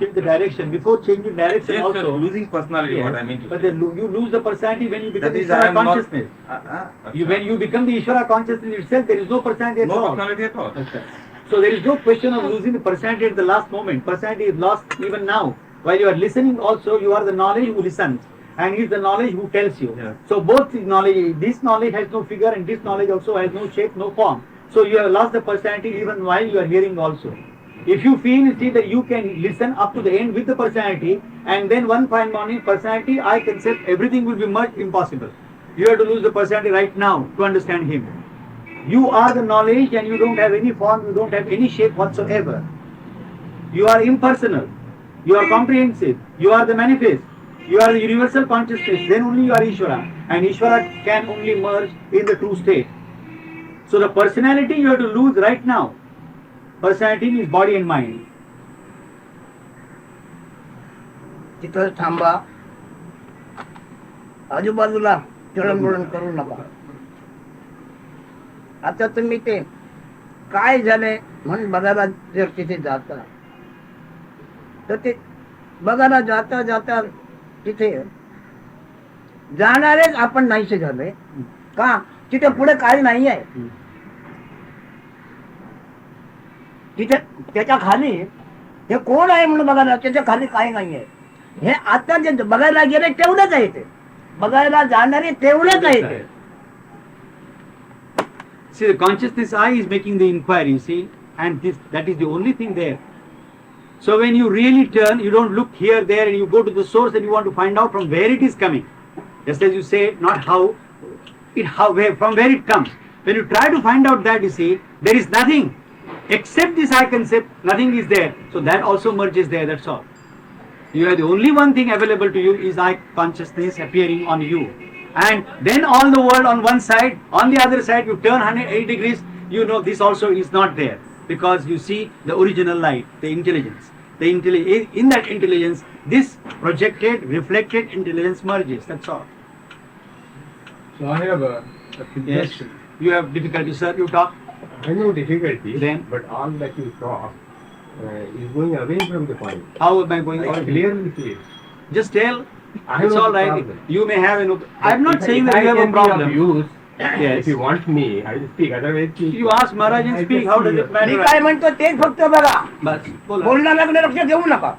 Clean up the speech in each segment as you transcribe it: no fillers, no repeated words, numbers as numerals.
change the direction. Before changing direction Yes, also. losing personality, Yes, what I mean to but say. then you lose the personality when you become That the is, I Ishvara am not- consciousness. When you become the Ishvara consciousness itself, there is no personality at No all. personality at all. Okay. So there is no question of losing the personality at the last moment. Personality is lost even now. While you are listening also, you are the knowledge who listens. And is the knowledge who tells you. Yeah. So both the knowledge, this knowledge has no figure and this knowledge also has no shape, no form. So you have lost the personality even while you are hearing also. If you feel, see that you can listen up to the end with the personality, and then one fine morning, personality, I concept, everything will be merged, impossible. You have to lose the personality right now to understand him. You are the knowledge and you don't have any form, you don't have any shape whatsoever. You are impersonal. You are comprehensive. You are the manifest. You are the universal consciousness. Then only you are Ishvara. And Ishvara can only merge in the true state. So the personality you have to lose right now. Personality means body and mind. तिथं थांबा, आजूबाजूला चळमळून करू नका. आता तुम्ही ते काय झाले म्हणून बघायला जर तिथे जाता तर ते बघायला जाता जाता तिथे जाणारेच आपण नाहीसे झाले का, तिथे पुढे काय नाही आहे. तिथे त्याच्या खाली हे कोण आहे म्हणून बघायला, त्याच्या खाली काय नाही आहे. हे आता जे बघायला गेले तेवढंच आहे, ते बघायला जाणारे तेवढंच आहे ते. See, the consciousness I is making the inquiry, see, and that is the only thing there. So when you really turn, you don't look here, there, and you go to the source and you want to find out from where it is coming. Just as you say, not from where it comes. When you try to find out that, you see, there is nothing except this I concept, nothing is there. So that also merges there, that's all. You have the only one thing available to you is I consciousness appearing on you. And then all the world on one side, on the other side, you turn 180 degrees, you know this also is not there. Because you see the original light, the intelligence. In that intelligence, this projected, reflected intelligence merges, that's all. So I have a suggestion. Yes. You have difficulty, sir, you talk. I know difficulty, Then? but all that you talk is going away from the point. How am I going I on? clearly see it. Just tell. I It's have all no right. problem. You may have an. I'm not If saying I that you have a can be of problem. use, Yes. if you want me, I will speak. Otherwise, You ask Maharaj and I speak. just How see does you. it me matter? काय म्हणतो तेच फक्त बघा, बस बोला. बोलण्याकडे लक्ष देऊ नका.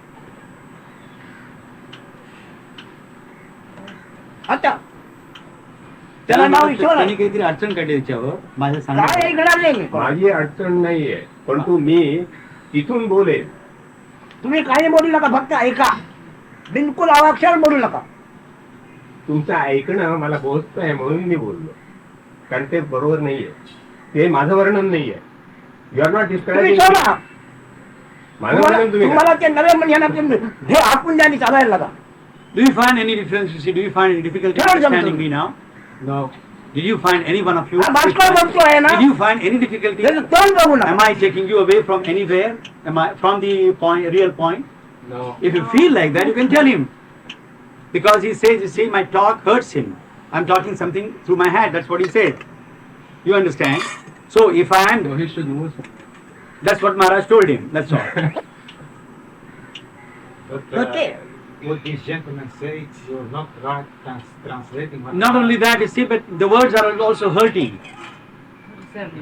आता त्याला नाव ईश्वर त्यांनी आहे. काहीतरी अडचण काढली त्याच्यावर माझ्या काय सांगण्यात. ऐकणार नाही मी. माझी अडचण नाहीये, परंतु मी तिथून बोलेन. तुम्ही काही बोलू नका, फक्त ऐका. बिलकुल अवाक्षर बोलू नका. तुमचं ऐकणं मला बोलत आहे म्हणून मी बोललो, कारण ते बरोबर नाहीये. ते माझं वर्णन नाहीये. यू आर नॉट तुम्ही डिस्क्राइबिंग. सोडा. माझं वर्णन तुम्ही तुम्हाला ते नवे म्हणजे हे आपण ज्यांनी चालायला लागा. Do you find any difference? You see, do you find any difficulty Sure, understanding me now? No. Did you find any one of you? हा भास्कर बोलतो आहे ना, Did you find any difficulty? त्याचं तोंड बघू Am नका. I taking you away from anywhere? Am I from the point, real point? No. If you feel like that, you can tell him. Because he says, you see, my talk hurts him. I'm talking something through my head. That's what he said. You understand? So if I am, So he should know something. that's what Maharaj told him. That's all. But Okay. what this gentleman says, you're not right translating what Not only that, you see, but the words are also hurting.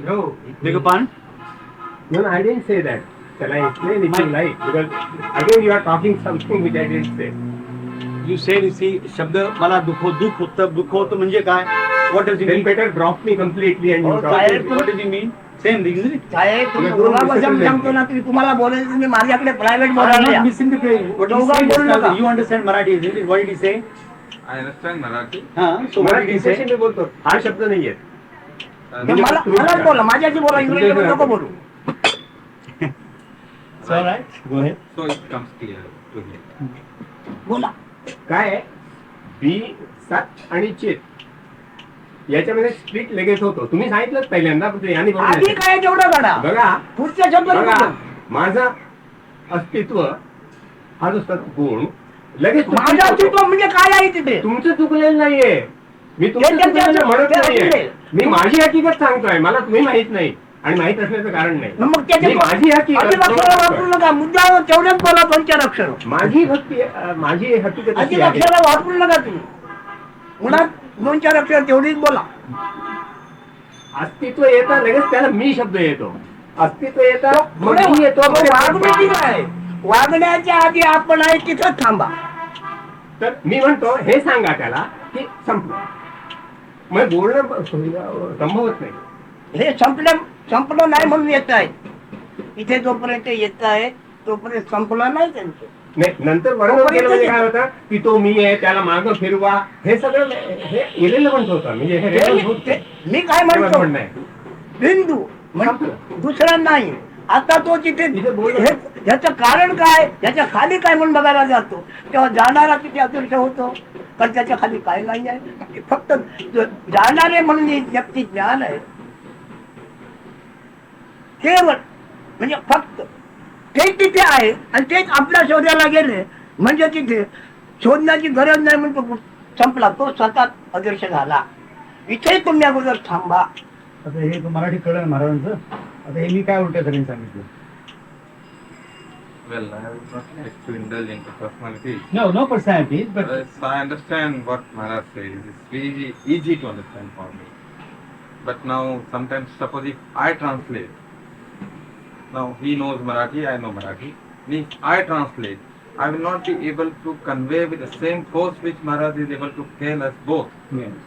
No. Beg your pardon? No, I didn't say that. Shall I explain if you My- like? Because again you are talking something which I didn't say. You said, you see, शब्द मला दुःख होतं म्हणजे काय? What does it Then mean? better drop me completely and you Oh, talk. direct. What does it mean? Same thing, isn't it? साहेब तुम्ही तुम्ही दोन मुलाबद्दल दिवसातून सांगतो ना, तुम्ही तुम्हाला बोलायचं तुम्ही माझ्याकडे प्रायव्हेट I'm बोलायला not या. misinterpreting. What he दोघं said बोलू is नका. you understand Marathi, isn't it? What did he say? I understand Marathi. So what did he say? मी बोलतो हा शब्द नाहीये. ते मलाच बोला, माझ्याशी बोला, इंग्रजीमध्ये नको बोलू. It's all right. Go ahead. So it comes clear to him. बोला. काय आहे? बी सत आणि चित याच्यामध्ये स्प्लिट लगेच होतो. तुम्ही सांगितलं पहिल्यांदा, पण ते यांनी बरोबर आधी नाही. काय तेवढं काढा, बघा पुढच्या शब्द नको बघा बोलू. माझं अस्तित्व हा जो सद्गुण लगेच माझं अस्तित्व म्हणजे काय आहे तिथे? तुमचं चुकलेलं नाहीये. मी तुमचं ते- ते- चुकलेलं म्हणत ते- नाहीये. ते- मी माझी हकीकत सांगतोय, मला तुम्ही माहित नाही. आणि माहित असण्याचं कारण नाही. मग त्याचे मी माझी हकीकत अक्षर वापरू नका, मुद्दा तेवढ्याच बोला 2-4 अक्षर. माझी माझी हकीकत अशी अधिक आहे. अक्षर वापरू नका तुम्ही, मुळात 2-4 अक्षर तेवढीच बोला. अस्तित्व येतं लगेच त्याला मी शब्द येतो. अस्तित्व येतं मग मी येतो. वागण्याची काय, वागण्याच्या आधी आपण आहे तिथंच थांबा. तर मी म्हणतो हे सांगा त्याला की संपलं. मग बोलणं संभवत नाही. हे संपलं नाही म्हणून येत आहे. इथे जोपर्यंत येत आहे तोपर्यंत संपलं नाही त्यांचं. नाही, नंतर वर्णन केलं म्हणजे काय होतं की तो मी आहे, त्याला मागं फिरवा, हे सगळं हे इरेलेव्हंट होतं. म्हणजे हे relevant होत नाही. मी काय हे म्हणतो, म्हणणं आहे. बिंदू म्हणजे दुसरा नाही. आता तो तिथे तिथे बोललो. ह्याचं कारण काय, ह्याच्या खाली काय म्हणून बघायला जातो, तेव्हा जाणारा किती अदृश्य होतो. पण त्याच्या खाली काय नाही आहे. फक्त जाणारे म्हणून व्यक्ती ज्ञान आहे केवळ. म्हणजे फक्त तेच तिथे आहे आणि तेच आपल्या शोधायला गेले म्हणजे तिथे शोधण्याची गरज नाही. म्हणतो संपला, तो स्वतः अदृश्य झाला. इथे तुम्ही अगोदर थांबा. आता हे मराठी कळलं महाराजांचं. आता हे मी काय उलट्या सगळ्यांनी सांगितलं. Well, I would not like to indulge into personalities. No personalities, but I understand what Maharaj says. It's very easy to understand for me. But now, sometimes, suppose if I translate, now he knows Marathi, I know Marathi. If I translate, I will not be able to convey with the same force which Maharaj is able to tell us both. yes.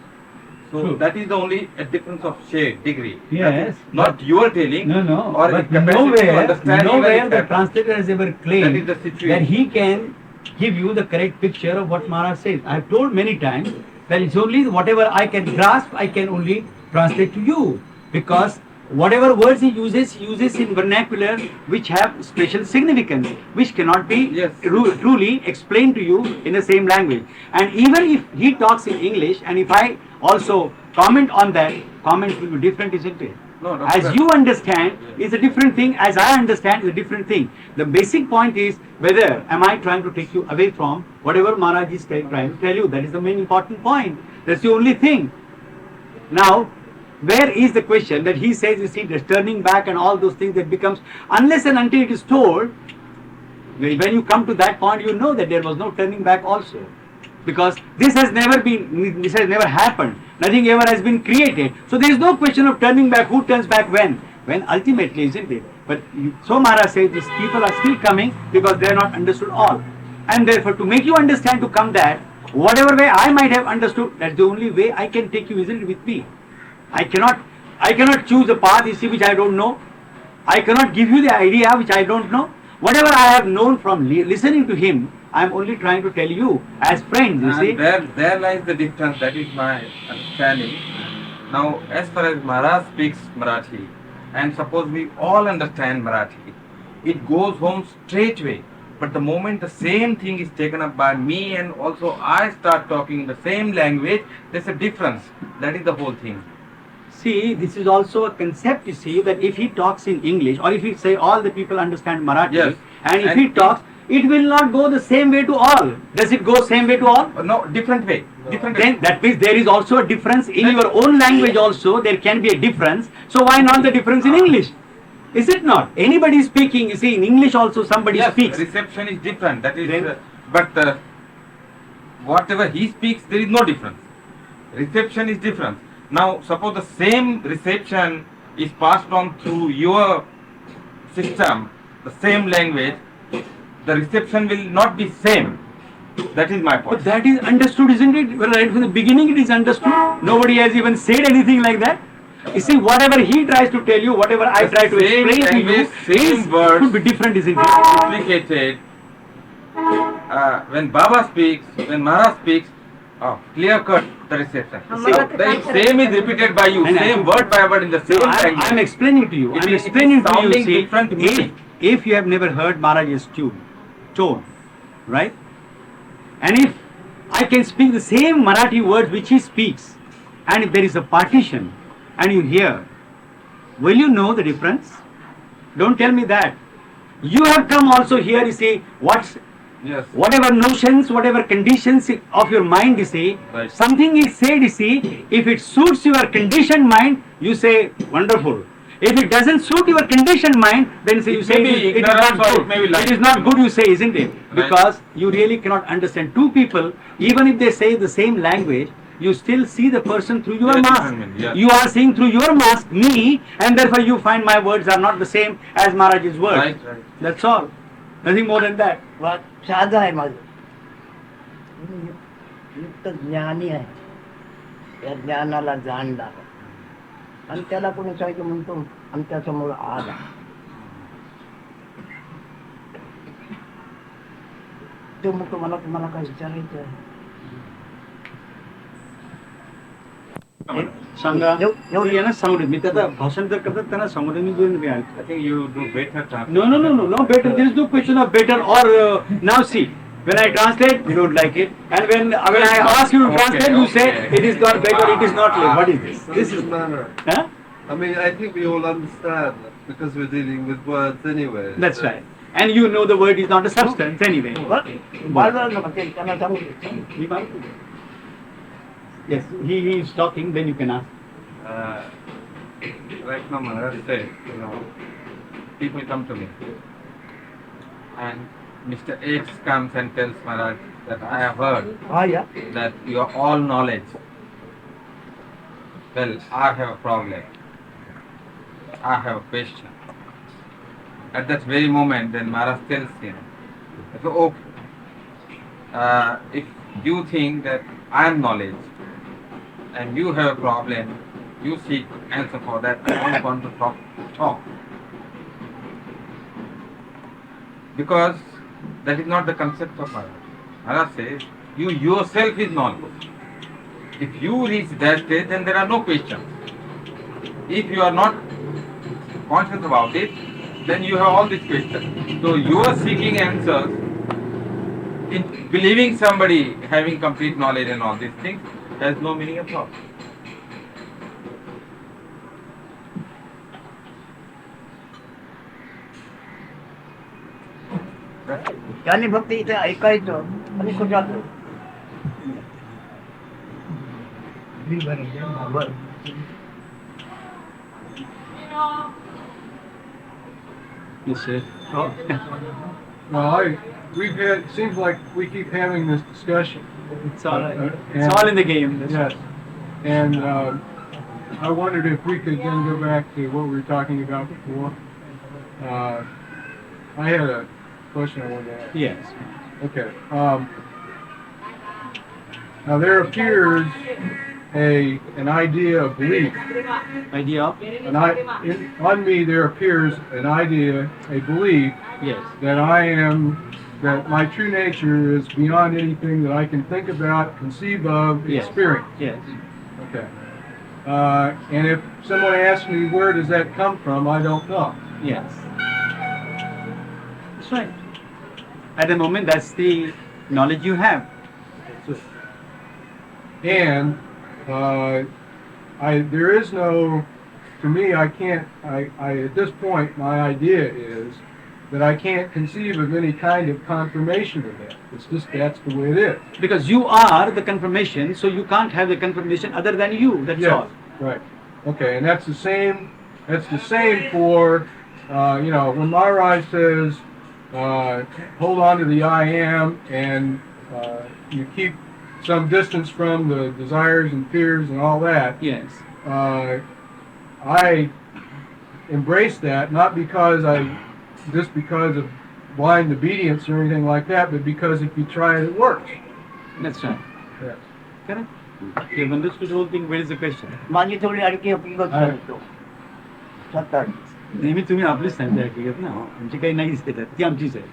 So True. that is the only a difference of shade, degree. Yes, That is not your telling. No, Or but capacity to nowhere understand even the if that- translator has ever That is claimed the situation. that he can give you the correct picture of what Maharaj says. I have told many times that it's only whatever I can grasp, I can only translate to you, because whatever words he uses in vernacular which have special significance, which cannot be Yes. truly explained to you in the same language. And even if he talks in English, and if I also comment on that, comment will be different, isn't it? No, As you understand is a different thing, as I understand is a different thing. The basic point is whether am I trying to take you away from whatever Maharaj is trying to tell you. That is the main important point. That's the only thing. Now, where is the question that he says, you see, there's turning back and all those things that becomes, unless and until it is told, when you come to that point, you know that there was no turning back also. Because this has never happened. Nothing ever has been created. So there is no question of turning back. Who turns back when? When ultimately, isn't it? But so Maharaj says these people are still coming because they are not understood all. And therefore, to make you understand to come that, whatever way I might have understood, that's the only way I can take you, isn't it, with me. I cannot choose a path, you see, which I don't know. I cannot give you the idea which I don't know. Whatever I have known from listening to him, I am only trying to tell you as friends, you see. And there lies the difference. That is my understanding. Now, as far as Maharaj speaks Marathi, and suppose we all understand Marathi, it goes home straightway. But the moment the same thing is taken up by me and also I start talking the same language, there's a difference. That is the whole thing. See, this is also a concept, you see, that if he talks in English, or if he say all the people understand Marathi, Yes. and if And he talks, it will not go the same way to all. Does it go same way to all? No, different way. Different way. Then that means there is also a difference in your own language also, there can be a difference. So why not the difference in English? Is it not? Anybody speaking, you see, in English also somebody Yes, speaks. reception is different. That is, Then- but whatever he speaks, there is no difference. Reception is different. Now, suppose the same reception is passed on through your system, the same language, the reception will not be same. That is my But point. that is understood, isn't it? Well, right from the beginning it is understood. Nobody has even said anything like that. You see, whatever he tries to tell you, whatever I The try to same explain to you, language, same is, words. could be different, isn't it? Complicated. When Baba speaks, when Maharaj speaks, clear cut the reception. The same is repeated by you, And same word by word in the same language. I'm explaining to you. It I'm is explaining to you. sounding See, different to me. if you have never heard Maharaj's tone, right? And if I can speak the same Marathi words which he speaks, and if there is a partition, and you hear, will you know the difference? Don't tell me that. You have come also here, you see, Yes. whatever notions, whatever conditions of your mind, you see, Right. something is said, you see, if it suits your conditioned mind, you say, wonderful. If it doesn't suit your conditioned mind, then say you It say may be it is ignorance not or good. it may be It is lying. not good, you say, isn't it? Right. Because you really cannot understand. Two people, even if they say the same language, you still see the person through your Yes, mask. different, yes. You are seeing through your mask me, and therefore you find my words are not the same as Maharaj's words. Right, right. That's all. Nothing more than that. वा- साधं आहे माझं मी युक्त ज्ञानी आहे त्या ज्ञानाला जाणणार आणि त्याला कोणी सांगितलं म्हणतो आमच्या समोर आला तो म्हणतो मला तुम्हाला काय विचारायचं आहे सांगा एवढं- यांना सांगू दे. मी त्याचा भाषण जर करतात त्यांना सांगू दे. मी घेऊन मी ऐकतो. I think you do better translation. No, better. There is no question of better or now see. When I translate, you don't like it, and when I ask you to Okay, translate, you say okay. it is not better, it is not less. What is this? This is Doesn't matter. huh? I mean, I think we all understand that because we're dealing with words anyway. That's So- right. And you know the word is not a substance anyway. बाळगाळ नका ते त्यांना सांगू Yes, he is talking. Then you can ask. Right now, Maharaj said, people come to me, and Mr. X comes and tells Maharaj that I have heard हा या that you are all knowledge. Well, I have a problem. I have a question. At that very moment, then Maharaj tells him, so, okay, if you think that I am knowledge and you have a problem, you seek answer for that. I don't want to talk. Because that is not the concept of Maharaj. Maharaj says, you yourself is knowledge. If you reach that stage, then there are no questions. If you are not conscious about it, then you have all these questions. So you are seeking answers in believing somebody having complete knowledge and all these things has no meaning at all. त्यांनी फक्त इथे ऐकायचं आणि खुशाल बरं Yes, sir. Well, we've had, seems like we keep having this discussion. It's all right. And- It's all in the game. That's Yes. And I wondered if we could then go back to what we were talking about before. I had a question I wanted to ask. Yes. Okay. Now there appears an idea of belief. Idea of? On me there appears an idea, a belief Yes. that my true nature is beyond anything that I can think about, conceive of, Yes. experience. Yes. Okay. And if someone asks me where does that come from, I don't know. Yes. That's right. At the moment, that's the knowledge you have. And there is no, to me, I can't, at this point, my idea is that I can't conceive of any kind of confirmation of that. It's just, that's the way it is. Because you are the confirmation, so you can't have the confirmation other than you. That's all. Right. Okay, and that's the same for, when Maharaj says, hold on to the I am, and you keep some distance from the desires and fears and all that. Yes. I embrace that, not because because of blind obedience or anything like that, but because if you try it, it works. That's right. Yes. Correct? You have understood the whole thing. Where is the question? माझी थोडी अडकी हकीकत सांगतो सत्तर नेहमी तुम्ही आपलीच सांगता हकीकत ना आमची काही नाहीच त्याच्यात ती आमचीच आहे.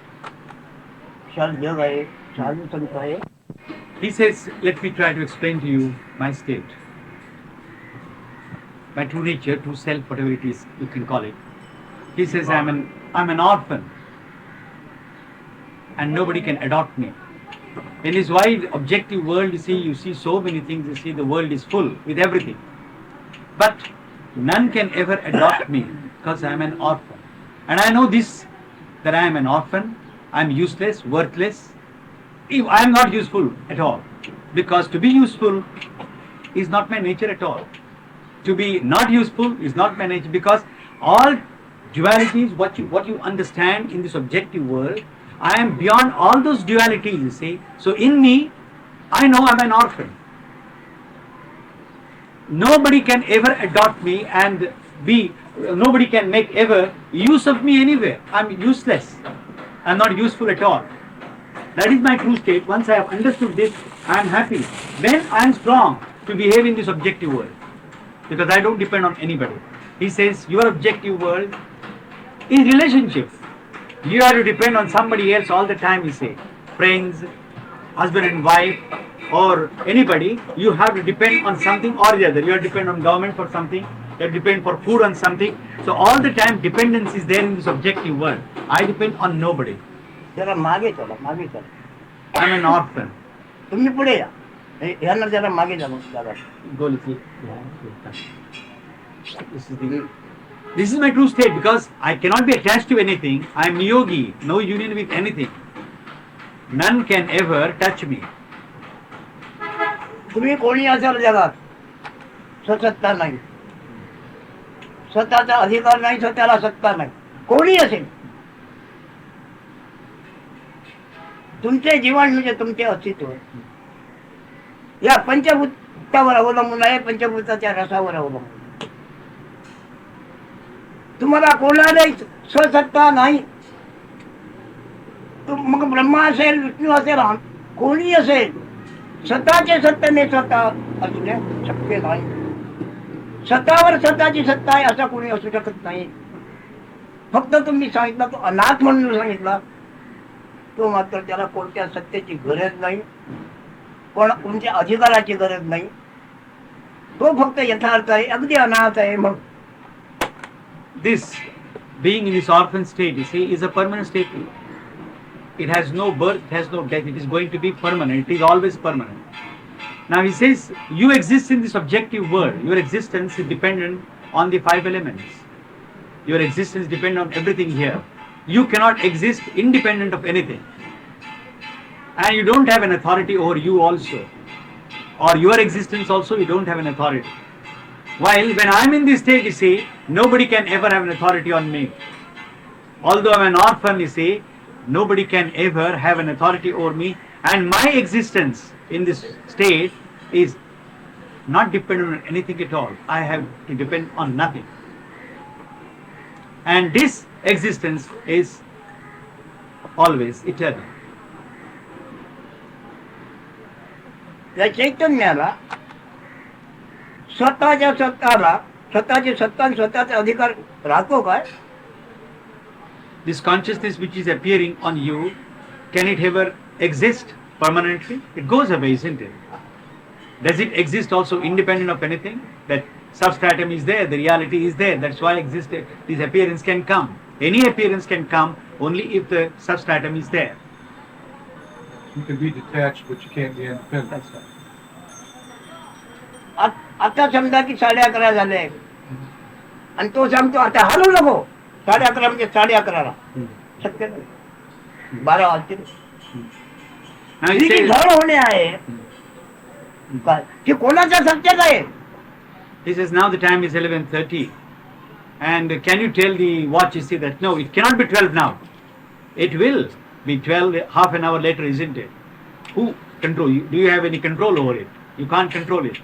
विशाल जग आहे साधू संत आहे He says, let me try to explain to you my state. My true nature, true self, whatever it is, you can call it. He says, I'm an orphan. And nobody can adopt me. In this wide objective world, you see so many things, you see the world is full with everything. But none can ever adopt me because I am an orphan. And I know this, that I am an orphan, I am useless, worthless. I am not useful at all. Because to be useful is not my nature at all. To be not useful is not my nature because all dualities, what you understand in this objective world, I am beyond all those dualities, you see. So in me, I know I'm an orphan. Nobody can ever adopt me and nobody can make ever use of me anywhere. I'm useless. I'm not useful at all. That is my true state. Once I have understood this, I am happy. Then I am strong to behave in this objective world, because I don't depend on anybody. He says your objective world is relationship. You have to depend on somebody else all the time, you say. Friends, husband and wife, or anybody. You have to depend on something or the other. You have to depend on government for something. You have to depend for food on something. So all the time dependence is there in this objective world. I depend on nobody. जरा मागे चला. I am an orphan. तुम्ही पुढे या. यांना जरा मागे जागा. Go little. This is my true state, because I cannot be attached to anything. I am yogi, no union with anything. None can ever touch me. तुम्ही कोणी असाल जगात स्वसत्ता नाही, स्वतःचा अधिकार नाही, स्वतःला सत्ता नाही, कोणी असेल, तुमचे जीवन म्हणजे तुमचे अस्तित्व या पंचभूतावर अवलंबून आहे, पंचभूताच्या रसावर अवलंबून. तुम्हाला कोणालाही स्वसत्ता नाही. मग ब्रह्मा असेल, विष्णू असेल, कोणी असेल, स्वतःचे सत्तेने स्वतः असणे शक्य नाही. स्वतःवर स्वतःची सत्ता आहे असं कोणी असू शकत नाही. फक्त तुम्ही सांगितलं तो अनाथ म्हणून सांगितला, तो मात्र त्याला कोणत्या सत्तेची गरज नाही, कोणत्या अधिकाराची गरज नाही. तो फक्त यथार्थ आहे, अगदी अनाथ आहे. मग This being in this orphan state, you see, is a permanent state. It has no birth, it has no death. It is going to be permanent. It is always permanent. Now he says, you exist in this objective world. Your existence is dependent on the 5 elements. Your existence depends on everything here. You cannot exist independent of anything. And you don't have an authority over you also. Or your existence also, you don't have an authority. While when I am in this state, you see, nobody can ever have an authority on me. Although I am an orphan, you see, nobody can ever have an authority over me. And my existence in this state is not dependent on anything at all. I have to depend on nothing. And this existence is always eternal. या चैतन्याला स्वतःच्या स्वतःला स्वतःची सत्ता आणि स्वतःचा अधिकार राहतो काय? This consciousness which is appearing on you, can it ever exist permanently? It goes away, isn't it? Does it exist also independent of anything? That substratum is there, the reality is there. That's why this appearance can come. Any appearance can come only if the substratum is there. You can be detached, but you can't be independent. That's right. आता समजा की 11:30 झाले आणि तो सांगतो आता hello नको, 11:30 म्हणजे 11:30ला शक्य नाही, 12 वाजतील. Now he he ji says, झळ होणे आहे काय की कोणाच्या सत्तेत आहे? he says now the time is 11:30, and can you tell the watch, you see, that no, it cannot be 12 now. It will be 12 half an hour later, isn't it? Who control you? Do you have any control over it? You can't control it.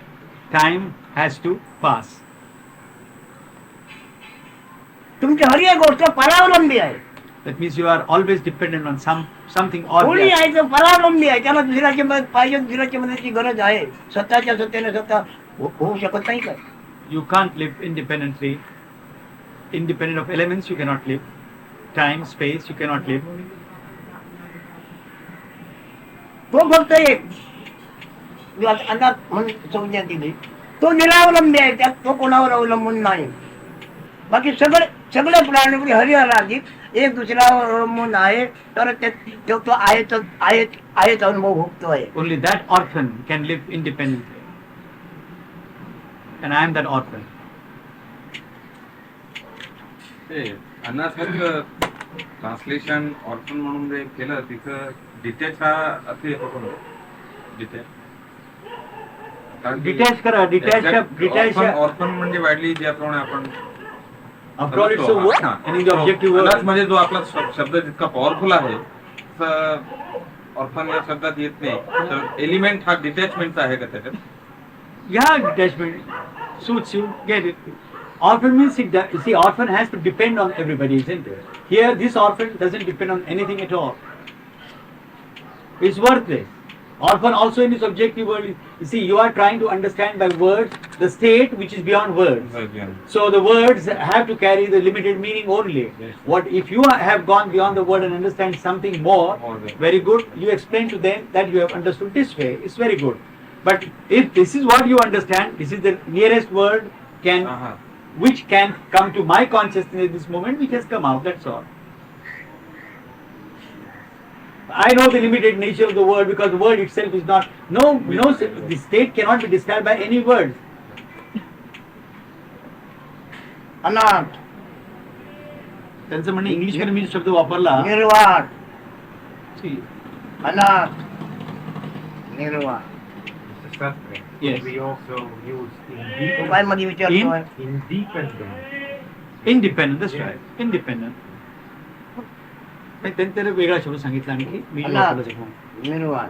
Time has to pass. तुमची हर एक गोष्ट परावलंबी आहे. That means you are always dependent on something or the कोणी other. आहे तो परावलंबी आहे, त्याला दुसऱ्याची मदत पाहिजे, दुसऱ्याची मदतीची गरज आहे. स्वतःच्या सत्तेने स्वतः होऊ शकत नाही काय? You can't live independently. Independent of elements, you cannot live. Time, space, you cannot live. तो फक्त एक अनाथ म्हणून संज्ञा दिली, तो निरावलंबी आहे, त्यात तो कोणावर अवलंबून नाही. बाकी सगळे प्राणी हरिहराजीत एक दुसऱ्यावर अवलंबून आहे, तर तो आहेच अनुभव भोगतो आहे. Only that orphan can live independently. And I am that orphan. अन्नासारखं ट्रान्सलेशन ऑर्फन म्हणून जे केलं तिथं डिटॅच हा असे होतो. Detach करा, detach ऑर्फन म्हणजे वाढली ज्याप्रमाणे आपण After all, it's a word. हा. And in the objective अनाथ world, म्हणजे जो आपला शब्द जितका पॉवरफुल आहे ऑर्फन या शब्दात येत नाही तर एलिमेंट हा डिटॅचमेंटचा आहे का त्याच्यात? yeah, detachment suits you, get it. Orphan means you see, orphan has to depend on everybody, isn't it? Here, this orphan doesn't depend on anything at all. It's worthless. Orphan also in its objective world, you see, you are trying to understand by words the state which is beyond words. So the words have to carry the limited meaning only. Yes. What if you have gone beyond the word and understand something more, very good, you explain to them that you have understood this way, it's very good. But if this is what you understand, this is the nearest word which can come to my consciousness at this moment, which has come out, that's all. I know the limited nature of the word because the word itself is not, the state cannot be described by any word. अनाथ, त्यांचं म्हणणं इंग्लिशमध्ये मी शब्द वापरला. निर्वाण, See, अनाथ, निर्वाण. Mr. Sastre, Yes. we also use तो काय मध्ये विचारतोय? independent. independent, that's right, independent. नाही, त्यांनी त्याला वेगळा शब्द सांगितला आणखी मी वापरला त्याचा. निर्वाण.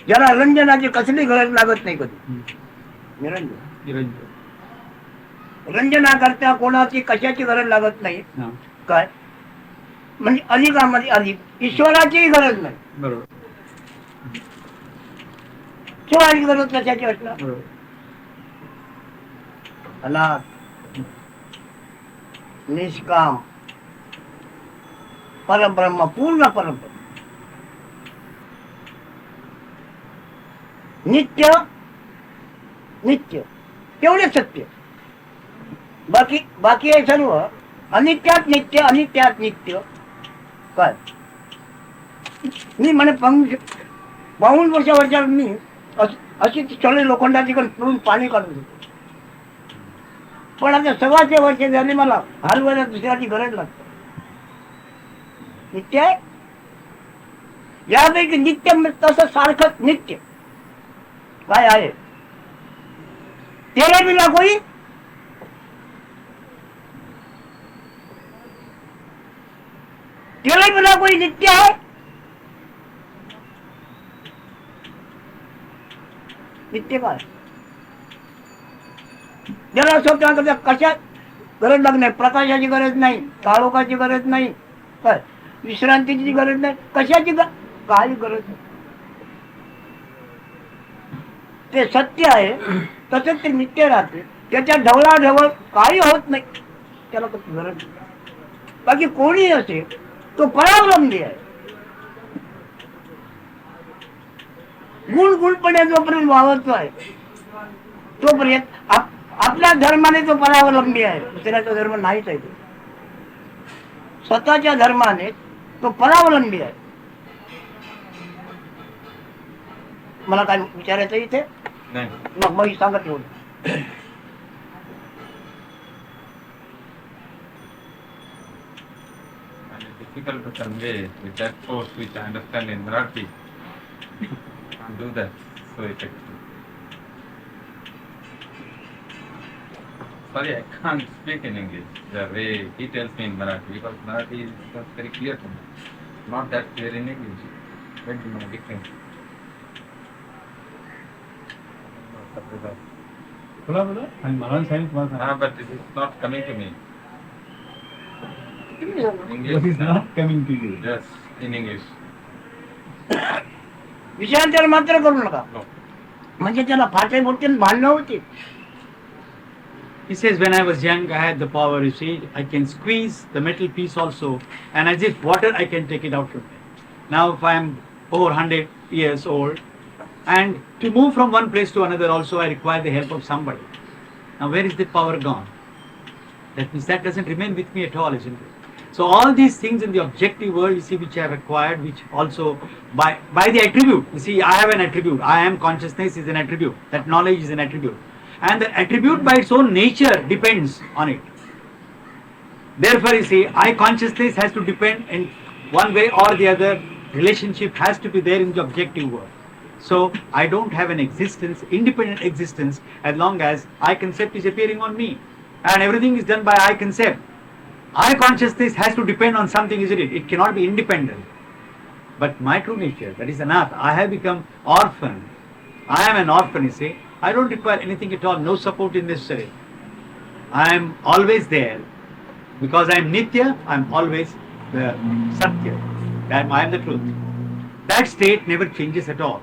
ज्याला रंजनाची कसली गरज लागत नाही कधी. निरंजन. निरंजन. रंजना करता कोणाची कशाची गरज लागत नाही. हा, काय म्हणजे अधिकामध्ये अधिक ईश्वराचीही गरज नाही. बरोबर ईश्वराची गरज कशाची असणार. बरोबर. अनाथ, निष्काम, परब्रह्म, पूर्ण परब्रह्म, नित्य, नित्य तेवढे सत्य. बाकी हे सर्व अनित्यात नित्य, अनित्यात नित्य. काय मी म्हणे 52 वर्षावरच्या मी अशी चळे लोखंडाची करून पाणी काढून देतो. पण आता 1600 वर्ष झाली मला हलवायला दुसऱ्याची गरज लागते. नित्य आहे यापैकी नित्य तसं सारखंच नित्य काय आहे. तेरे बिना कोई तेरे बिना कोई नित्य आहे. नित्य काय ज्याला स्वतः कशात गरज लागणार. प्रकाशाची गरज नाही, काळोखाची गरज नाही, काय विश्रांतीची गरज नाही, कशाची काही गरज नाही. ते सत्य आहे तसंच ते नित्य राहते. त्याच्या ढवळाढवळ काही होत नाही, त्याला कसं गरज नाही. बाकी कोणी असेल तो परावलंबी आहे. गुणपणे जोपर्यंत वावरतो आहे तोपर्यंत आपल्या धर्माने तो परावलंबी आहे. दुसऱ्याचा धर्म नाहीच आहे. स्वतःच्या धर्माने तो परावलंबी आहे. मला काय विचारायचं इथे नाही. मग सांगत येऊ. Difficult to convey with that force which I understand in Marathi and do that so effectively. Sorry, I can't speak in English the way he tells me in Marathi because Marathi is not very clear to me. Not that clear in English. Where do my difference? बोला आणि मला सांगितलं तुम्हाला But it is not coming to me. English What is not coming to you? Yes, in English. विषयांतर मात्र करू नका. No. म्हणजे त्याला फाटे मोठे भांडणं होती. He says, when I was young, I had the power, you see, I can squeeze the metal piece also, and as if water, I can take it out from it. Now, if I am over 100 years old, and to move from one place to another also, I require the help of somebody. Now, where is the power gone? That means that doesn't remain with me at all, isn't it? So, all these things in the objective world, you see, which I have acquired, which also, by the attribute, you see, I have an attribute. I am consciousness is an attribute. That knowledge is an attribute. And the attribute by its own nature depends on it. Therefore, you see, I consciousness has to depend in one way or the other. Relationship has to be there in the objective world. So, I don't have an existence, independent existence, as long as I concept is appearing on me. and everything is done by I concept. I consciousness has to depend on something, isn't it? It cannot be independent. But my true nature, that is anath, I have become orphan. I am an orphan, you see. I don't require anything at all, no support is necessary. I am always there. Because I am Nitya, I am always the Satya. I am the truth. That state never changes at all.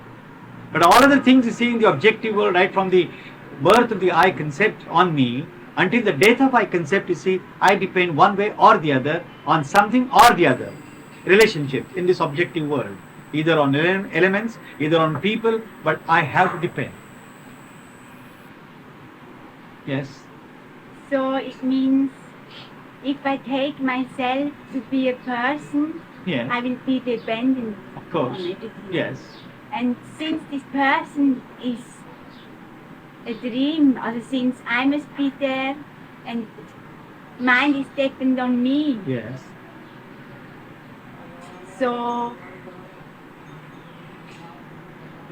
But all other things you see in the objective world, right from the birth of the I concept on me, until the death of I concept, you see, I depend one way or the other on something or the other. Relationship in this objective world. Either on elements, either on people, but I have to depend. Yes? So it means if I take myself to be a person, Yes. I will be dependent Of course. on everything. Yes. And since this person is a dream, or since I must be there, and mind is dependent on me, Yes. so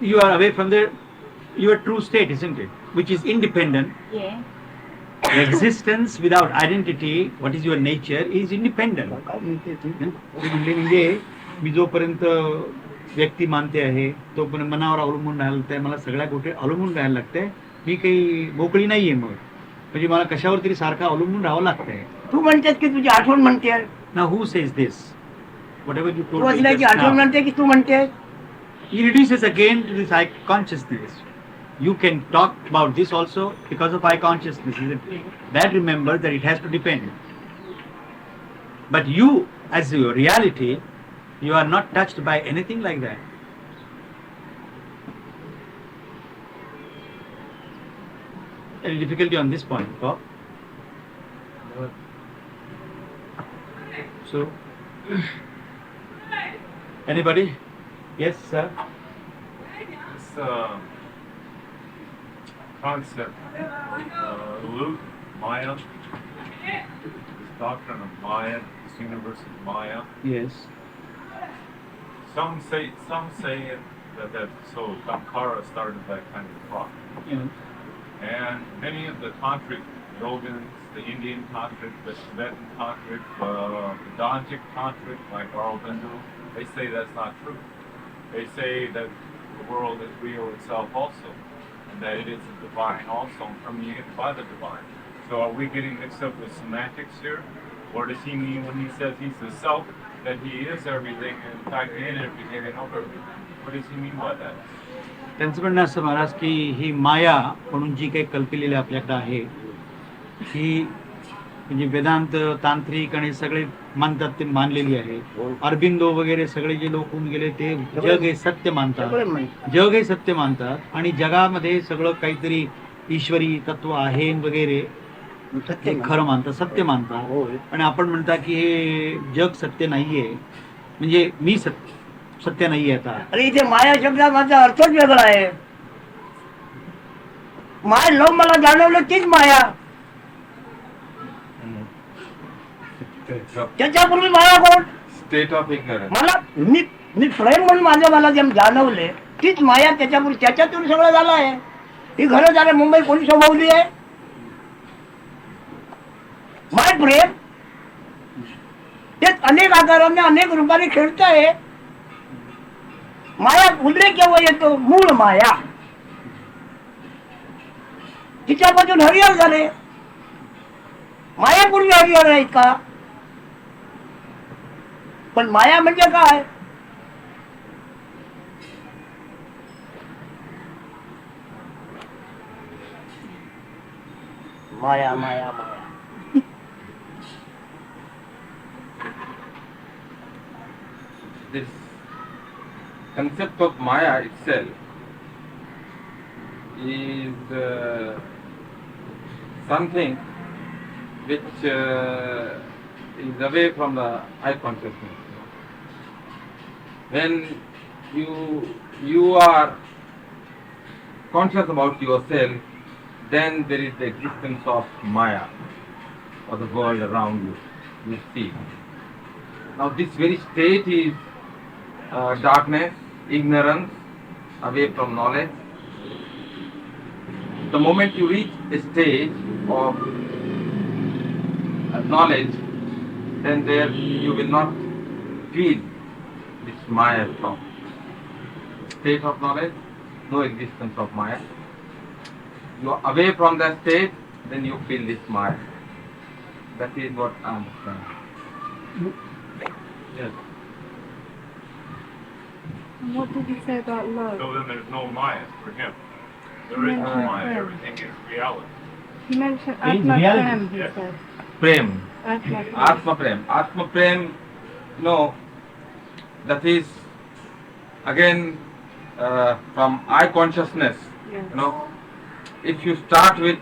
You are away from your true state, isn't it? Which is independent. yeah. Existence without identity, what is your nature, is independent. म्हणजे मी जोपर्यंत व्यक्ती मानते आहे तोपर्यंत मनावर अवलंबून राहायला लागतंय, मला सगळ्या गोष्टी अवलंबून राहायला लागतंय. मी काही मोकळी नाहीये मग, म्हणजे मला कशावर तरी सारखं अवलंबून राहावं लागतंय. तू म्हणतेस की तुझी आठवण म्हणते, Now who says this? Whatever you तू told me असल्याची just आठवण now. म्हणते की तू म्हणतेस. He reduces again to this I consciousness. You can talk about this also because of I consciousness, isn't it? That remember that it has to depend. But you, as your reality, you are not touched by anything like that. Any difficulty on this point, Bob? So, anybody? Yes, sir. This concept, Luke, Maya, this doctrine of Maya, this universe of Maya. Yes. Some say that so Sankara started that kind of thought. Yeah. And many of the tantric yogins, the Indian tantric, the Tibetan tantric, Vedantic tantric, like Aurobindo, they say that's not true. They say that the world is real itself also, and that it is the divine also, and permeated by the divine. So are we getting mixed up with semantics here? Or does he mean when he says he's the self, that he is everything, and in fact in everything and of everything? What does he mean by that? त्यांचं म्हणणं असं महाराज की ही माया म्हणून जी काही कल्पलेली आपल्याकडे आहे ही म्हणजे वेदांत तांत्रिक आणि सगळे मानतात ते मानलेली आहे. अरबिंदो वगैरे सगळे जे लोक होऊन गेले ते जग हे सत्य मानतात, जग हे सत्य मानतात आणि जगामध्ये सगळं काहीतरी ईश्वरी तत्व आहे वगैरे हे खरं मानतात, सत्य मानतात. आणि आपण म्हणता की हे जग सत्य नाहीये, म्हणजे मी सत्य नाहीये. आता अरे इथे माया शब्दाचा माझा अर्थच वेगळा आहे. माया लोक मला जाणवलं तीच माया. त्याच्यापूर्वी माया कोण? State of ignorance. मला मी प्रेम म्हणून मला जे जाणवले तीच माया. त्याच्यापूर्वी त्याच्यातून सगळं झालं आहे. ही घरं झालं मुंबई कोणी शोभवली आहे? माय प्रेम ते अनेक आकाराने अनेक रूपाने खेळत आहे. माया उल्लेख केव्हा येतो? मूळ माया. तिच्यापासून हरिहर झाले. मायापूर्वी हरिहर आहेत का? पण माया म्हणजे काय? माया माया माया. This concept of Maya itself is something which is away from the I consciousness. When you are conscious about yourself, then there is the existence of Maya, or the world around you. You see. Now this very state is darkness, ignorance, away from knowledge. The moment you reach a stage of knowledge, then there you will not feel this Maya from. State of knowledge, no existence of Maya. You are away from that state, then you feel this Maya. That is what I understand. Yes. And what did he say about love? So then there's no Maya for him. There is no Maya, everything is reality. He mentioned In Atma reality, Prem, he yes. said. Prem. Atma Prem. Atma Prem. Atma Prem, that is again from I consciousness. Yes. If you start with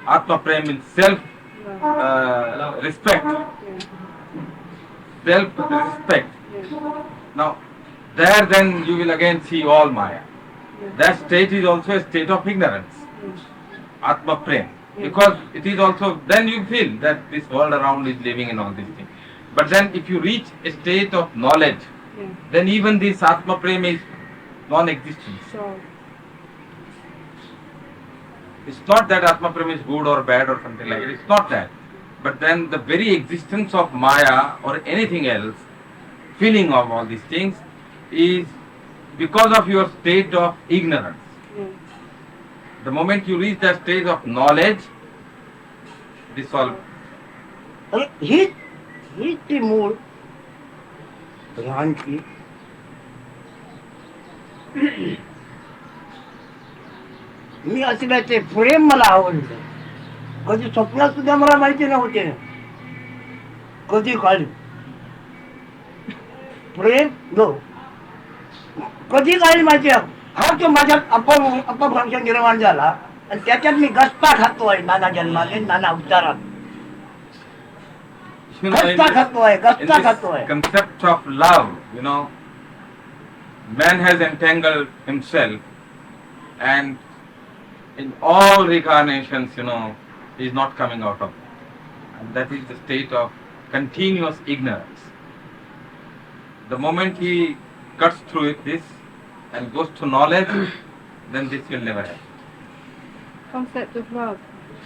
Atma Prem in self respect, Yeah. self-respect. Yeah. Now, there then you will again see all Maya. That state is also a state of ignorance, Atma Prem. Because it is also, then you feel that this world around is living in all these things. But then if you reach a state of knowledge, Yeah. then even this Atma Prem is non-existent. So, It's not that Atma Prem is good or bad or something like that. It's not that. But then the very existence of Maya or anything else, feeling of all these things, is because of your state of ignorance. yeah. The moment you reach that state of knowledge, this all. अरे हीच ती मूळ ध्यानची मी असं ते प्रेम मला आवडलं. कधी स्वप्नात सुद्धा मला माहिती नव्हते कधी काढली प्रेम नो कधी काढली माहिती हा तो माझ्यात अपभ्रंश निर्माण झाला आणि त्याच्यात मी गस्ता खातोय नाना जन्माले नाना अवतारात गस्ता खातोय in गस्ता this खातोय. concept of love, man has entangled himself, and in all reincarnations, he is not coming out of it. And that is the state of continuous ignorance. The moment he cuts through this and goes to knowledge, then this will never happen. Concept of love.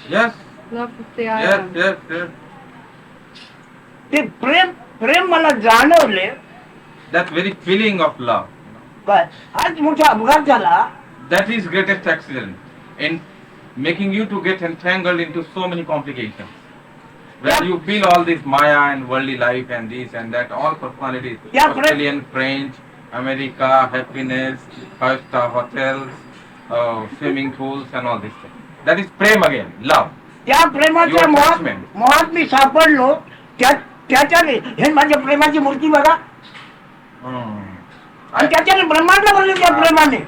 Yes, Love is the I yes, am. yes, yes. ते प्रेम प्रेम मला जाणवले That very feeling of love, काय आज मोठा अपघात झाला that is greatest accident in making you to get entangled into so many complications. Where you feel all this Maya and worldly life and this and that, all personalities, Yeah, Australian, French, America, happiness, 5-star hotels, swimming pools and all these things. That is prem again, love. त्या प्रेमाच्या Your मोहात attachment. मोहात मी सापडलो त्याच्याने हे माझ्या प्रेमाची मूर्ती बघा आणि त्याच्याने ब्रह्मांड बनले त्या प्रेमाने.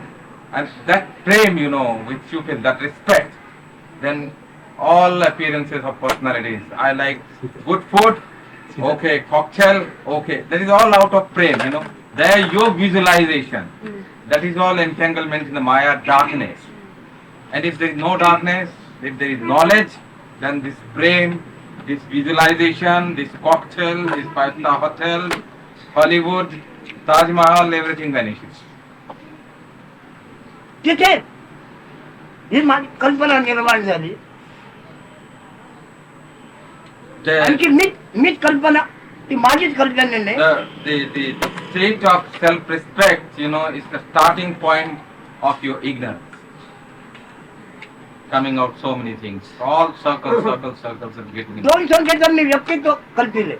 And that prem, which you feel, that respect, then all appearances of personalities. I like good food, okay, cocktail, okay. That is all out of prem, There your visualization, that is all entanglement in the Maya darkness. And if there is no darkness, if there is knowledge, then this prem, this visualization, this cocktail, this 5-star hotel, Hollywood, Taj Mahal, everything vanishes. तिथे ही माझी कल्पना निर्माण झाली आणखी मीच कल्पना ती माझीच कल्पना नाही. The state of self-respect, is the starting point of your ignorance. Coming out so many things, all circles and getting. दोन संख्येचं मी व्यक्तित्व कल्पिले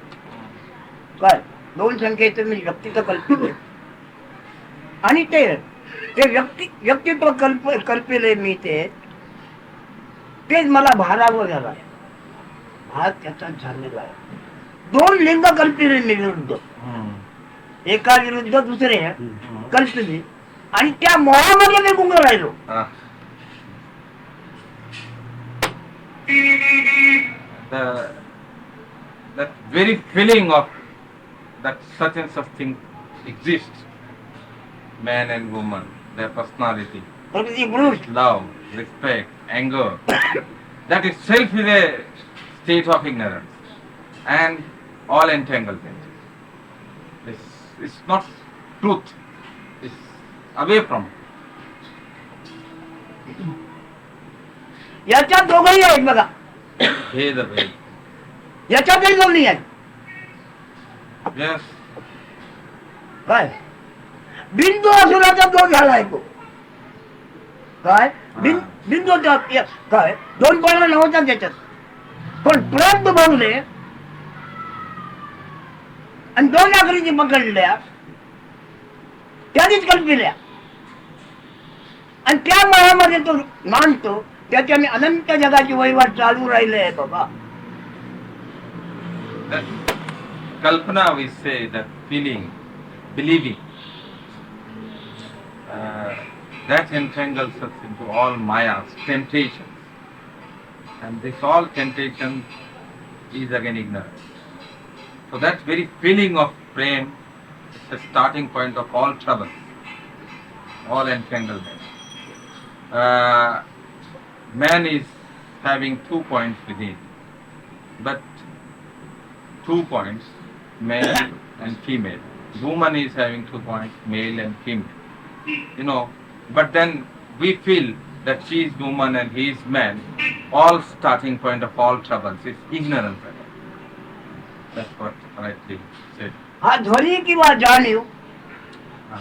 काय दोन संख्येचं मी व्यक्तित्व कल्पिले आणि ते व्यक्तित्व कल्पिले मी तेच मला भारावं झाला भाग त्याचा झालेला आहे. दोन लिंग कल्पिले मी विरुद्ध एका विरुद्ध दुसरे कल्पिले आणि त्या मोहामध्ये मी गुंग राहिलो. That very feeling of that such and such thing exists, man and woman, their personality, love, respect, anger, that itself is a state of ignorance and all entanglement. It's not truth, it's away from it. याच्यात दोघंही आहेत बघा. भेद भेद याच्यातही दोन्ही आहे. Yes. काय बिंदू असुराचा दोष झालाय तो. काय बिंदू काय दोन पॉईंट नव्हता त्याच्यात, पण प्रेम दुभवले आणि दोन आकृती पकडल्या त्यानेच कल्पिल्या आणि त्या मनामध्ये तो मानतो, त्याच्याने अनंत जगाची वहिवाट चालू राहिले आहे बाबा. That kalpana, we say, that feeling, believing, that entangles us into all mayas, temptations. And this all temptation is again ignorance. So that very feeling of prem is the starting point of all troubles, all entanglement. Man is having 2 points within, but 2 points, male and female. Woman is having 2 points, male and female. But then we feel that she is woman and he is man. All starting point of all troubles is ignorance. That's what I think said. हा ध्वनी किंवा जाणीव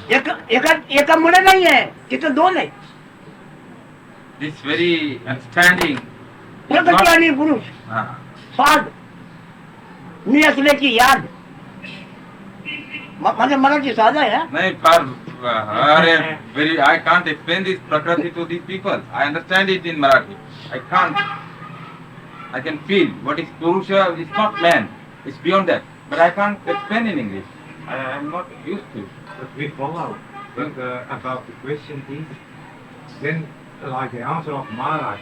एकामुळे नाही आहे, तिथं दोन आहे. This very understanding is प्रकृती not, आणि पुरुष स्वाद मी असल्याची याद. माझ्या मनाची साधा आहे. nahi, very, I can't explain this prakriti to these people. I understand it in Marathi. I can't. I can feel what is Purusha. It's not man. It's beyond that. But I can't explain in English. I am not used to. But we follow. But about the question is, then like the answer of Maharaj,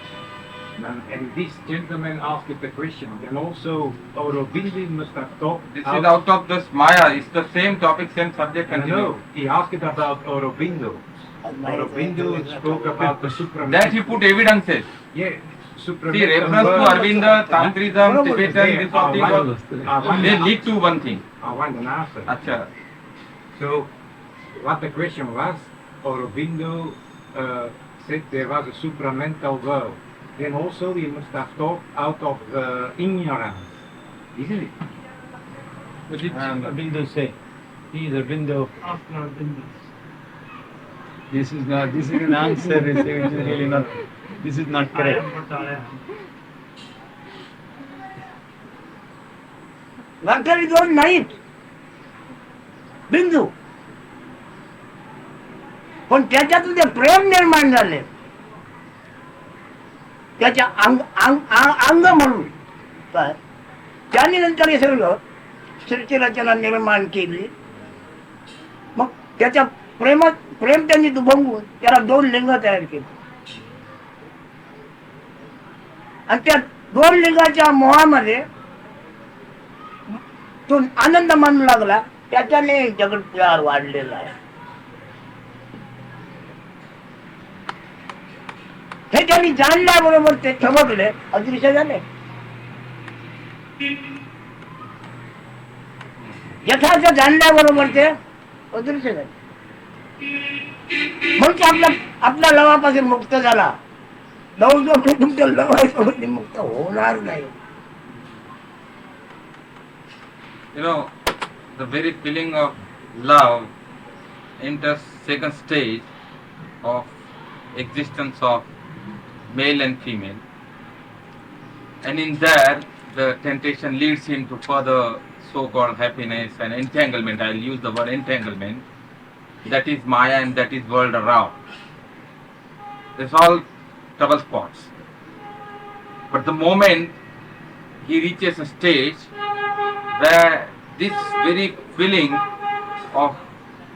and this gentleman asked the question, then also Aurobindo must have talked. This is out of this Maya. It's the same topic, same subject. No, he asked about Aurobindo. Aurobindo spoke about the supramental. That he put evidences. Yeah. See, reference to Arvinda, Tantrism, Tibetan, this whole thing, they lead to one thing. I want an answer. Acha. So, what the question was, Aurobindo said there was a supramental world. Then also he must have talked out of ignorance, isn't it? What did Aurobindo say? He is Aurobindo. This is an answer. Which is really not. This is not correct. वाक्याने दोन नाहीत बिंदू, पण त्याच्यातून ते प्रेम निर्माण झाले, त्याच्या अंग म्हणून. काय त्याने नंतर हे सगळं सृष्टी रचना निर्माण केली. मग त्याच्या प्रेम त्यांनी दुभंगून त्याला दोन लिंग तयार केली आणि त्या दोन लिंगाच्या मोहामध्ये तो आनंद मानू लागला. त्याच्याने जगत प्यार वाढलेला आहे. हे त्यांनी जाणल्याबरोबर ते चमकले, अदृश्य झाले. यथार्थ जाणल्याबरोबर ते अदृश्य झाले. म्हणून आपल्या लवापासून मुक्त झाला. लव तुमच्या लवासोबत मुक्त होणार नाही. The very feeling of love enters second stage of existence of male and female, and in that the temptation leads him to further so-called happiness and entanglement. I'll use the word entanglement. That is Maya and that is world around. It's all trouble spots. But the moment he reaches a stage where this very feeling of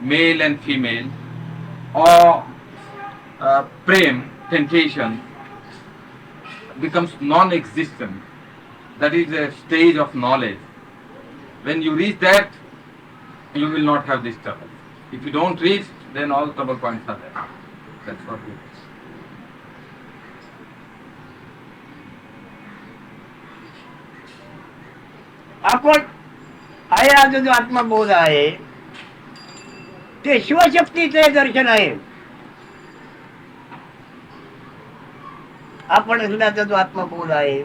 male and female or prem, temptation, becomes non-existent. That is a stage of knowledge. When you reach that, you will not have this trouble. If you don't reach, then all trouble points are there. That's what it is. आपण आहे आज जो आत्मबोध आहे ते शिवशक्तीचे दर्शन आहे. आपण असल्याचा जो आत्मबोध आहे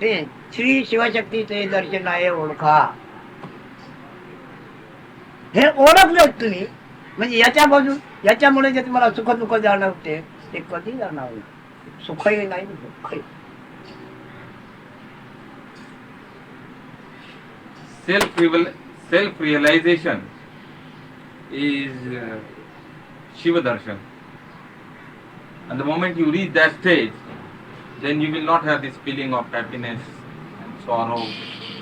ते श्री शिवशक्तीचे दर्शन आहे ओळखा. हे ओळखलं तुम्ही म्हणजे याच्यापासून याच्यामुळे जे तुम्हाला सुख दुःख जाणवते ते कधी जाणवलं. सुखही नाही दुःखही. Self realization is Shiva darshan. And the moment you reach that stage, then you will not have this feeling of happiness and sorrow,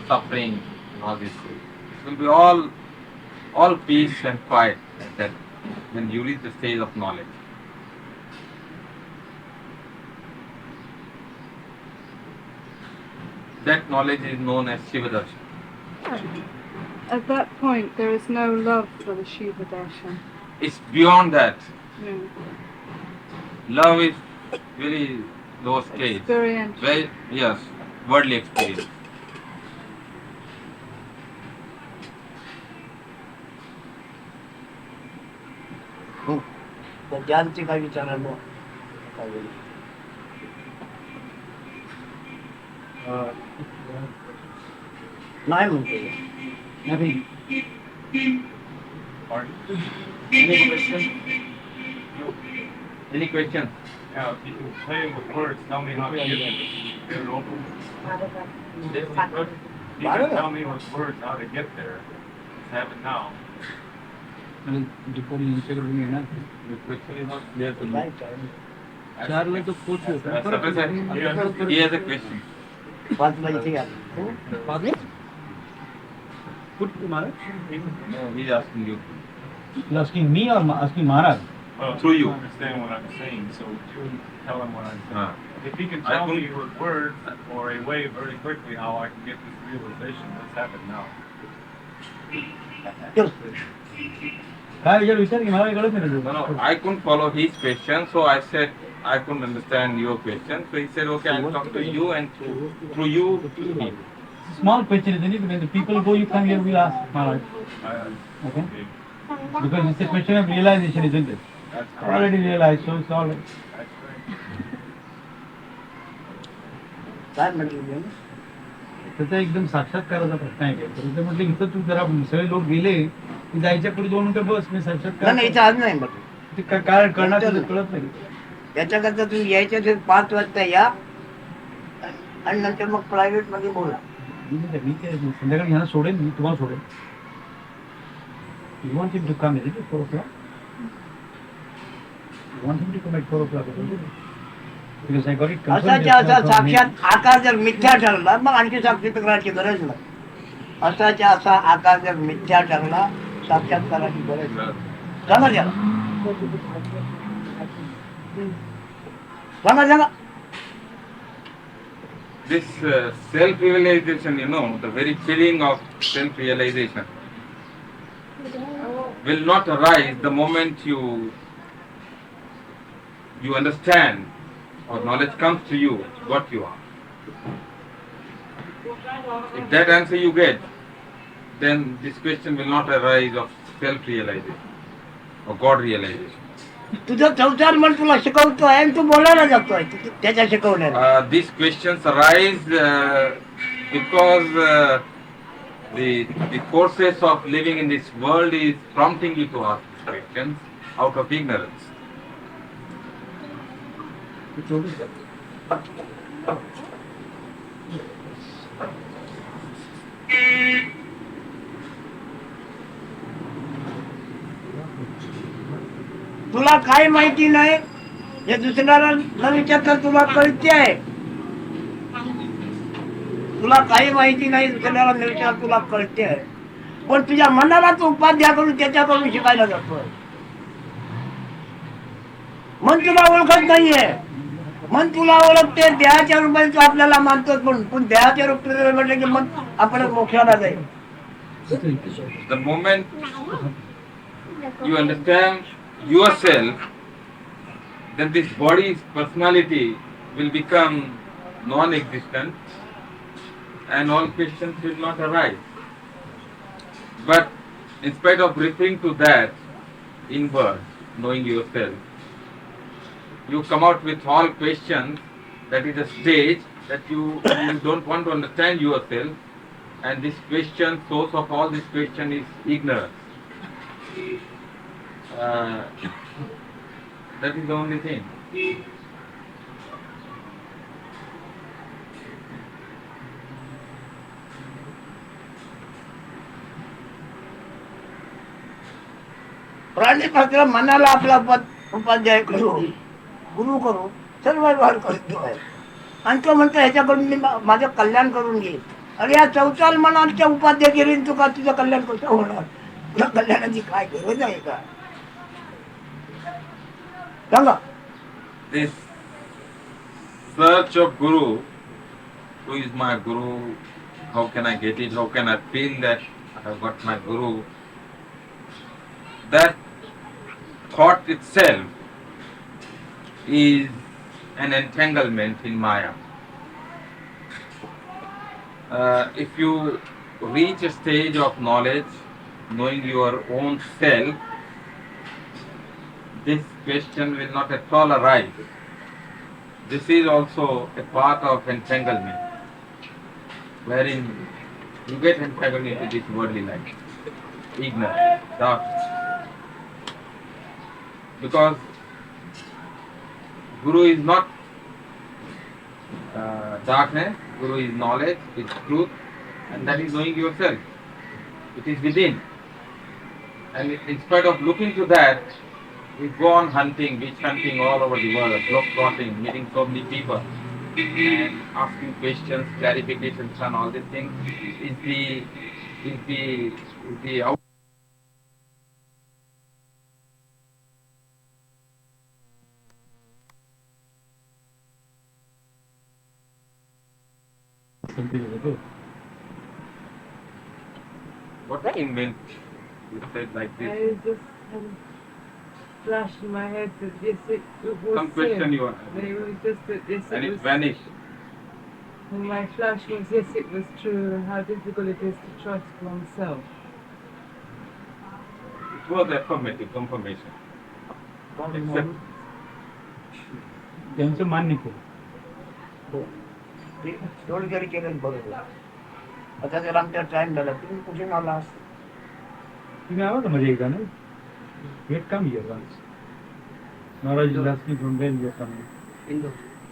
suffering, and all these things. It will be all peace and quiet at that when you reach the stage of knowledge. That knowledge is known as Shiva darshan. At that point, there is no love for the Shiva darshan. It's beyond that. Yeah. Love is very low stage. Experiential. Very, yes, worldly experience. तर ज्यांचे काय विचारायला नाही म्हणते. Nothing. Any question? Any question? Yeah, if you can play with words, tell me how to get there. You can tell me with words how to get there. Let's have it now. Before you check it, you know. The question is not clear to me. Charlie to put you. Surface, he has a question. पाच महिती घाल. Put to Maharaj. No, he's asking you. You're asking me or asking Maharaj? Through you. Understand what I'm saying, so you tell him what I'm saying. Ah. If he can tell me with words or a way very quickly how I can get this realization, let's have it now. काय विचार की मला कळत नाही. No, no, I couldn't follow his question, so I said I couldn't understand your question. So he said, okay, I'll talk to you and through you to him. Small question, isn't it? When the people go, you come here, we'll ask Maharaj. Okay? Because it's a question of realization, isn't it? That's Already realized, so it's all right. That's correct. काय म्हटलं त्याचा एकदम साक्षात्काराचा प्रश्न आहे. तर ते म्हटलं इथं तू जरा सगळे लोक गेले की जायच्या पुढे 2 मिनिटं बस मी साक्षात्कार नाही इथं आज नाही म्हटलं. ते काय करणार तुला कळत नाही. याच्याकरता तुम्ही यायच्या 5 वाजता या आणि नंतर मग प्रायव्हेट मध्ये बोला. मी काय संध्याकाळी ह्यांना सोडेन, मी तुम्हाला सोडेन. You want him to come, isn't it? 4 o'clock? You want him to come at 4 o'clock, isn't it? Because I got it confirmed. असाच्या असा साक्षात आकार जर मिथ्या ठरला मग आणखी साक्षात्काराची गरज नाही. असाच्या असा आकार जर मिथ्या ठरला साक्षात्काराची गरज नाही. समजलं? समजलं? This self-realization, you know, the very feeling of self-realization will not arise the moment you understand or knowledge comes to you what you are. If that answer you get, then this question will not arise of self-realization or God realization. तुझं संसार मन तुला शिकवतोय आणि तू बोलायला जातोय त्याच्या शिकवण्याला. These questions arise because the forces of living in this world is prompting you to ask these questions out of ignorance. तुला काय माहिती नाही हे दुसऱ्याला न विचारता तुला कळते आहे. तुला काही माहिती नाही दुसऱ्याला न विचारता तुला कळते आहे. पण तुझ्या मनाला तू उपाध्या करून त्याच्याकडून शिकायला जातोय. मन तुला ओळखत नाहीये. मन तुला ओळखते देहाच्या रूपाने तू आपल्याला मानतोस पण देहाच्या रूपाने म्हटलं की मन आपण मोक्षाला जाईल. The moment you understand yourself, then this body's personality will become non-existent and all questions will not arise. But in spite of referring to that inward, knowing yourself, you come out with all questions. That is a stage that you don't want to understand yourself, and this question, source of all this question is ignorance. That is the only thing. प्राणीशास्त्र मनाला आपला उपाध्याय करू, गुरु करू, सर्व व्यवहार करतो आहे. आणि तो म्हणतो ह्याच्याकडून मी माझं कल्याण करून घेईन. अरे या चौचाल मनाच्या उपाध्याय केली तुका तुझं कल्याण कसं होणार? तुझ्या कल्याणाची काय गरज आहे का? सांगा. This search of Guru, who is my Guru, how can I get it, how can I feel that I have got my Guru, that thought itself is an entanglement in Maya. If you reach a stage of knowledge, knowing your own self, this question will not at all arise. This is also a part of entanglement, wherein you get entangled into this worldly life, ignorance, darkness. Because Guru is not darkness, Guru is knowledge, is truth, and that is knowing yourself. It is within. And in spite of looking to that, we go on hunting, witch hunting all over the world, globe-trotting, meeting so many people, and asking questions, clarifications, and all these things. Is the out. What I meant, you said like this. I just had a flash in my head that yes, it was Some question sin. you want, It was just that yes, and it it was. vanished. And my flash was yes, it was true. How difficult it is to trust oneself. It was affirmative confirmation. Except त्यांचं मान्य केलं. तेवढं जरी केलं बरोबर. आता जर आमचा time झाला तुम्ही कुठे आला? तुम्ही आला म्हणजे एकदा नाही? You had come here once. Maharaj is asking from where you are coming.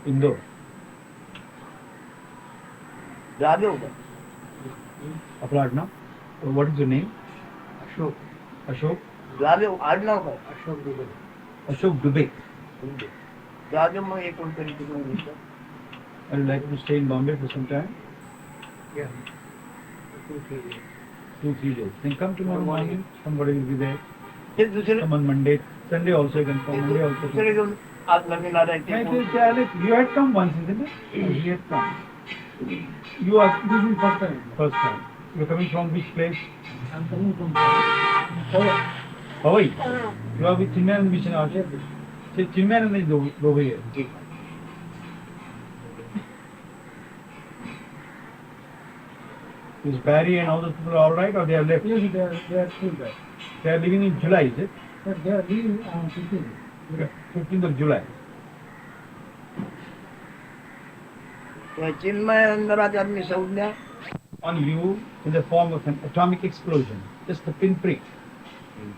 Indore. Jadhav का? आपलं आडनाव? What is your name? Ashok. Ashok? Jadhav आडनाव काय? अशोक दुबे. Ashok Dubey. जाधव मग एक कोणतरी तिकडून घेतलं. Would you like to stay in Bombay for some time? Yeah. 2-3 days. Then come tomorrow morning. Somebody will be there. ते दुसरे Come on Monday. Sunday also you can come. Monday also. दुसरे घेऊन आज नवीन आलाय ते May I कोण? tell you, you had come once, isn't it? You had come. You are, this is first time. First time. You are coming from which place? I'm coming from Hawaii. You are with Chinmayanand Mission also. Chinmayanand is over here. Is Barry and all those people all right, or they have left? Yes, they are still there. They are leaving in July, is it? But they are leaving on 15th. 15th of July. चिन्मय संज्ञा On you in the form of an atomic explosion, just a pinprick.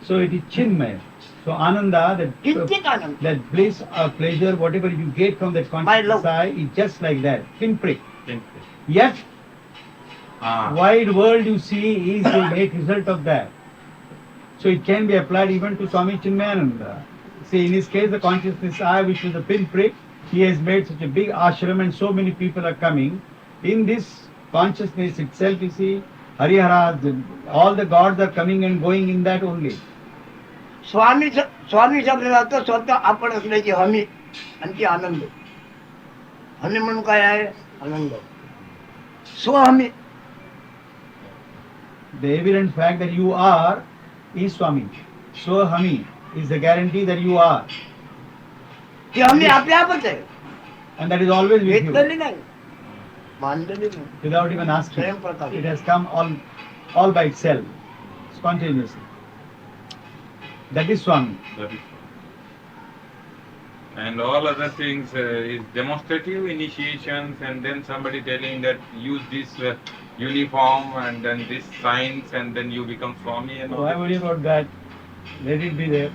So it is Chinmaya. So Ananda, किंचित आनंद. that bliss or pleasure, whatever you get from that My love. conscious eye is just like that, pinprick. Yet, Ah. wide world you see is the net result of that. So it can be applied even to Swami Chinmayananda. See, in his case, the consciousness eye, which was a pinprick, he has made such a big ashram and so many people are coming. In this consciousness itself, you see, Harihara, all the gods are coming and going in that only. स्वामी शब्द जातो स्वतः आपण असल्याची हमी आणि ती आनंद. हमी म्हणून काय आहे? आनंद. स्वहमी. The evident fact that you are is Swami. Swahami is the guarantee that you are. ती हमी आपल्या आपच आहे. And that is always with you. घेतलेली नाही, मानलेली नाही. Without even asking. स्वयं प्रकाश. It has come all by itself, spontaneously. That is Swami. That is And all other things is demonstrative initiations, and then somebody telling that use this uniform and then this signs and then you become Swami and all. Why worry about that? Let it be there.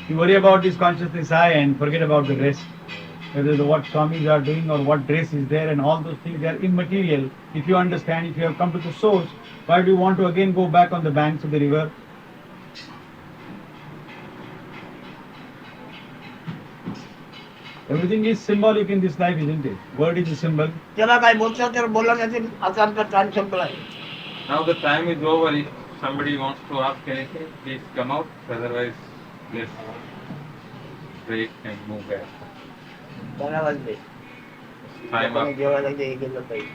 You worry about this consciousness I and forget about the rest. Whether what Swamis are doing or what dress is there and all those things, they are immaterial. If you understand, if you have come to the source, why do you want to again go back on the banks of the river? Everything is symbolic in this life, isn't it? Word is a symbol. त्याला काय बोलतात तर बोला नाही आता आमचा time संपला आहे. Now the time is over. If somebody wants to ask anything, please come out. Otherwise, let's break and move back. 12 वाजले. Time आपण up. जेवायला ते हे केलं पाहिजे.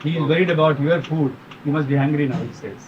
He is worried about your food. You must be hungry now, he says.